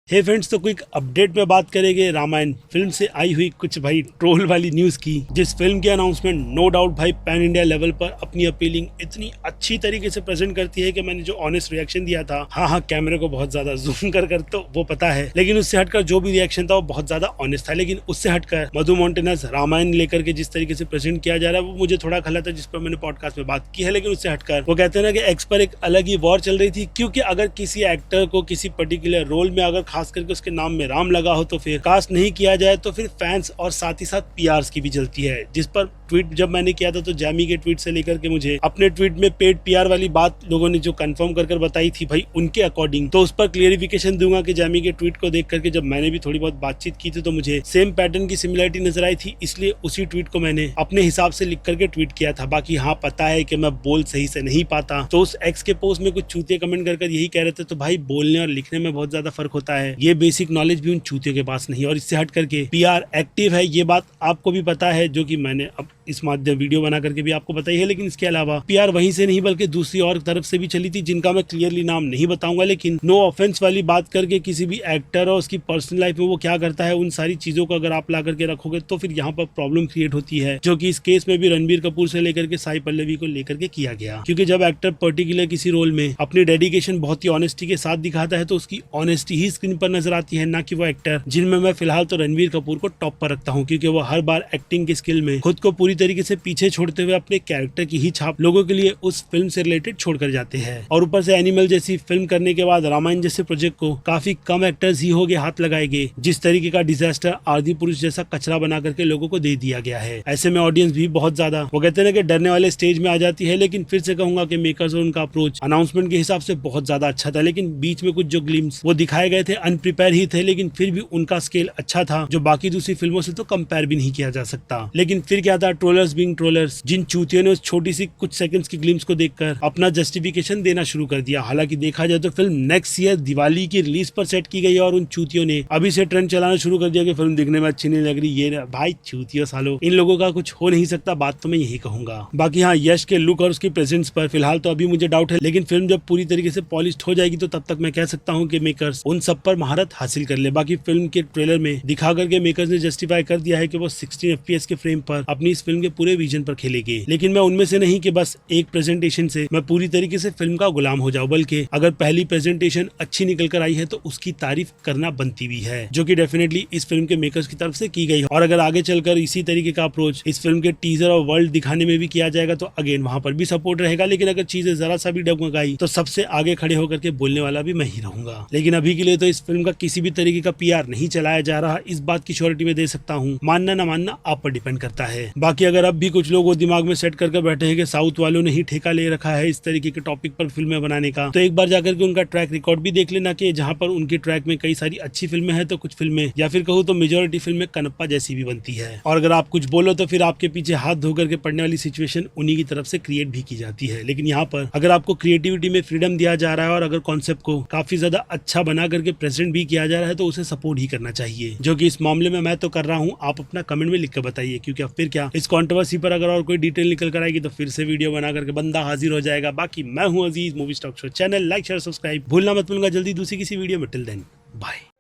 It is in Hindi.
हे फ्रेंड्स, तो क्विक अपडेट में बात करेंगे रामायण फिल्म से आई हुई कुछ भाई ट्रोल वाली न्यूज की। जिस फिल्म की अनाउंसमेंट नो डाउट भाई पैन इंडिया लेवल पर अपनी अपीलिंग इतनी अच्छी तरीके से प्रेजेंट करती है कि मैंने जो ऑनेस्ट रिएक्शन दिया था, हाँ कैमरे को बहुत ज्यादा जूम कर तो वो पता है, लेकिन उससे हटकर जो भी रिएक्शन था वो बहुत ज्यादा ऑनेस्ट था। लेकिन उससे हटकर मधु मोंटेनस रामायण लेकर के जिस तरीके से प्रेजेंट किया जा रहा है वो मुझे थोड़ा खला था, जिस पर मैंने पॉडकास्ट में बात की है। लेकिन उससे हटकर वो कहते हैं ना कि एक्स पर एक अलग ही वॉर चल रही थी, क्योंकि अगर किसी एक्टर को किसी पर्टिकुलर रोल में अगर खास करके उसके नाम में राम लगा हो तो फिर कास्ट नहीं किया जाए तो फिर फैंस और साथ ही साथ पीआर्स की भी जलती है। जिस पर ट्वीट जब मैंने किया था तो जैमी के ट्वीट से लेकर के मुझे अपने ट्वीट में पेड पीआर वाली बात लोगों ने जो कंफर्म कर बताई थी भाई उनके अकॉर्डिंग, तो उस पर क्लियरिफिकेशन दूंगा कि जैमी के ट्वीट को देख करके जब मैंने भी थोड़ी बहुत बातचीत की थी तो मुझे सेम पैटर्न की सिमिलरिटी नजर आई थी, इसलिए उसी ट्वीट को मैंने अपने हिसाब से लिख करके ट्वीट किया था। बाकी हाँ, पता है कि मैं बोल सही से नहीं पाता, तो उस एक्स के पोस्ट में कुछ चूतिया कमेंट कर यही कह रहे थे। तो भाई बोलने और लिखने में बहुत ज्यादा फर्क होता है, ये बेसिक नॉलेज भी उन चूतियों के पास नहीं। और इससे हट करके पीआर एक्टिव है, ये बात आपको भी पता है, जो कि मैंने अब इस माध्यम वीडियो बना करके भी आपको बताई है। लेकिन इसके अलावा पीआर वहीं से नहीं बल्कि दूसरी और तरफ से भी चली थी, जिनका मैं क्लियरली नाम नहीं बताऊंगा। लेकिन नो ऑफेंस वाली बात करके किसी भी एक्टर और उसकी पर्सनल लाइफ में वो क्या करता है, उन सारी चीजों को अगर आप ला करके रखोगे तो फिर यहाँ पर प्रॉब्लम क्रिएट होती है, जो कि इस केस में भी रणबीर कपूर से लेकर के साई पल्लवी को लेकर के किया गया। क्योंकि जब एक्टर पर्टिकुलर किसी रोल में अपनी डेडिकेशन बहुत ही ऑनेस्टी के साथ दिखाता है तो उसकी ऑनेस्टी ही स्क्रीन पर नजर आती है, ना कि वो एक्टर, जिनमें मैं फिलहाल तो रणबीर कपूर को टॉप पर रखता हूँ, क्योंकि वो हर बार एक्टिंग की स्किल में खुद को पूरी तरीके से पीछे छोड़ते हुए अपने कैरेक्टर की ही छाप लोगों के लिए उस फिल्म से रिलेटेड छोड़कर जाते हैं। और ऊपर से एनिमल जैसी फिल्म करने के बाद रामायण जैसे प्रोजेक्ट को काफी कम एक्टर्स ही हो गए हाथ लगाएंगे। जिस तरीके का डिजास्टर आदि पुरुष जैसा कचरा बना करके लोगों को दे दिया गया है, ऐसे में ऑडियंस भी बहुत ज्यादा वो कहते हैं कि डरने वाले स्टेज में आ जाती है। लेकिन फिर से कहूंगा कि मेकर्स और उनका अप्रोच अनाउंसमेंट के हिसाब से बहुत ज्यादा अच्छा था, लेकिन बीच में कुछ जो ग्लिम्स वो दिखाए गए थे अनप्रिपेयर ही थे, लेकिन फिर भी उनका स्केल अच्छा था, जो बाकी दूसरी फिल्मों से तो कंपेयर भी नहीं किया जा सकता। लेकिन फिर क्या था, ट्रोलर्स बीइंग ट्रोलर्स, जिन चूतियों ने उस छोटी सी कुछ सेकंड्स की ग्लिम्स को देखकर अपना जस्टिफिकेशन देना शुरू कर दिया। हालांकि देखा जाए तो फिल्म नेक्स्ट ईयर दिवाली की रिलीज पर सेट की गई है और उन चूतियों ने अभी से ट्रेंड चलाना शुरू कर दिया कि फिल्म दिखने में अच्छी नहीं लग रही। ये भाई चूतियों सालों, इन लोगों का कुछ हो नहीं सकता, बात तो मैं यही कहूंगा। बाकी हाँ, यश के लुक और उसकी प्रेजेंस पर फिलहाल तो अभी मुझे डाउट है, लेकिन फिल्म जब पूरी तरीके से पॉलिश्ड हो जाएगी तो तब तक मैं कह सकता हूँ कि मेकर्स उन सब पर महारत हासिल कर ले। बाकी फिल्म के ट्रेलर में दिखा करके मेकर्स ने जस्टिफाई कर दिया है कि वो 16 FPS के फ्रेम पर अपनी इस फिल्म के पूरे विजन पर खेलेंगे। लेकिन मैं उनमें से नहीं कि बस एक प्रेजेंटेशन से मैं पूरी तरीके से फिल्म का गुलाम हो जाऊं, बल्कि अगर पहली प्रेजेंटेशन अच्छी निकल कर आई है तो उसकी तारीफ करना बनती भी है, जो कि डेफिनेटली इस फिल्म के मेकर्स की तरफ से की गई है। और अगर आगे चलकर इसी तरीके का अप्रोच इस फिल्म के टीजर और वर्ल्ड दिखाने में भी किया जाएगा तो अगेन वहां पर भी सपोर्ट रहेगा। लेकिन अगर चीजें जरा सा भी डगमगाई तो सबसे आगे खड़े होकर के बोलने वाला भी मैं ही रहूंगा। लेकिन अभी के लिए तो इस फिल्म का किसी भी तरीके का पीआर नहीं चलाया जा रहा, इस बात की श्योरिटी में दे सकता हूँ। मानना ना मानना आप पर डिपेंड करता है। बाकी अगर अब भी कुछ लोग वो दिमाग में सेट करके बैठे हैं कि साउथ वालों ने ही ठेका ले रखा है इस तरीके के टॉपिक पर फिल्में बनाने का, तो एक बार जाकर के उनका ट्रैक रिकॉर्ड भी देख लेना कि जहां पर उनके ट्रैक में कई सारी अच्छी फिल्में हैं तो कुछ फिल्में या फिर कहूँ तो मेजोरिटी फिल्में कनप्पा जैसी भी बनती है। और अगर आप कुछ बोलो तो फिर आपके पीछे हाथ धो करके पड़ने वाली सिचुएशन उन्हीं की तरफ से क्रिएट भी की जाती है। लेकिन यहाँ पर अगर आपको क्रिएटिविटी में फ्रीडम दिया जा रहा है और अगर कॉन्सेप्ट को काफी ज्यादा अच्छा बना करके प्रेजेंट भी किया जा रहा है तो उसे सपोर्ट ही करना चाहिए, जो कि इस मामले में मैं तो कर रहा हूँ। आप अपना कमेंट में लिख कर बताइए, क्योंकि अब फिर क्या इस कंट्रोवर्सी पर अगर और कोई डिटेल निकल कर आएगी तो फिर से वीडियो बना करके बंदा हाजिर हो जाएगा। बाकी मैं हूं Aziz, movie stock show channel like share subscribe भूलना मत भूलूंगा। जल्दी दूसरी किसी वीडियो में, टिल देन बाय।